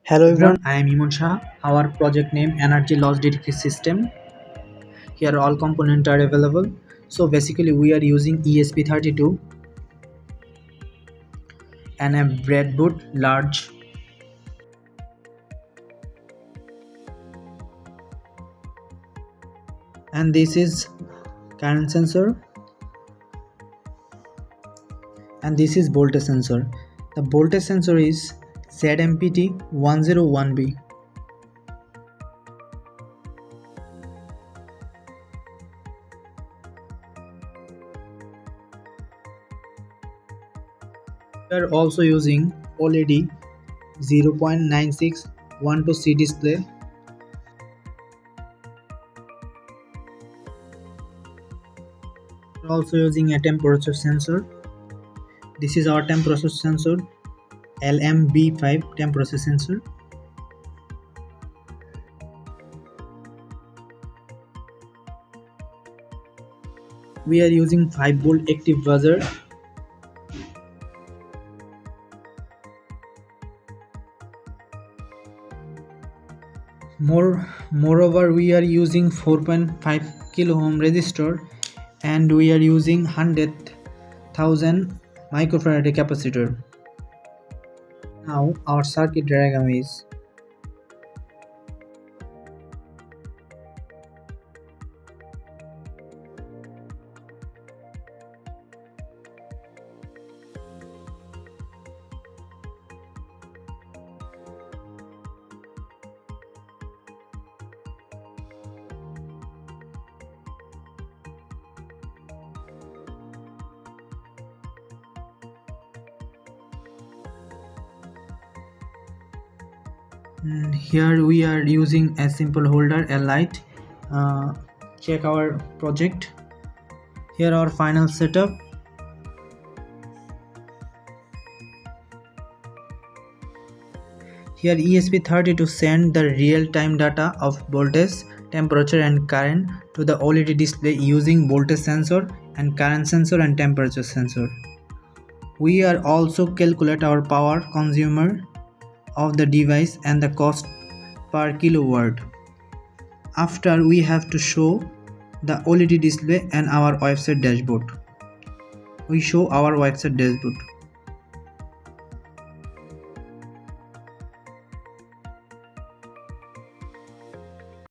Hello everyone, I am Iman Shah. Our project name Energy Loss Detection System. Here all components are available. So basically we are using ESP32 and a breadboard large, and this is current sensor, and this is voltage sensor. The voltage sensor is ZMPT101B. We are also using OLED 0.9612C display. We are also using a temperature sensor. This is our temperature sensor, LMB5 temperature sensor. We are using 5-volt active buzzer. Moreover, we are using 4.5 kilo ohm resistor, and we are using 100,000 microfarad capacitor. Now our circuit diagram is here we are using a simple holder, a light. Check our project. Here our final setup. Here ESP32 send the real-time data of voltage, temperature and current to the OLED display using voltage sensor and current sensor and temperature sensor. We are also calculate our power consumer of the device and the cost per kilowatt. After we have to show the OLED display and our website dashboard. We show our website dashboard.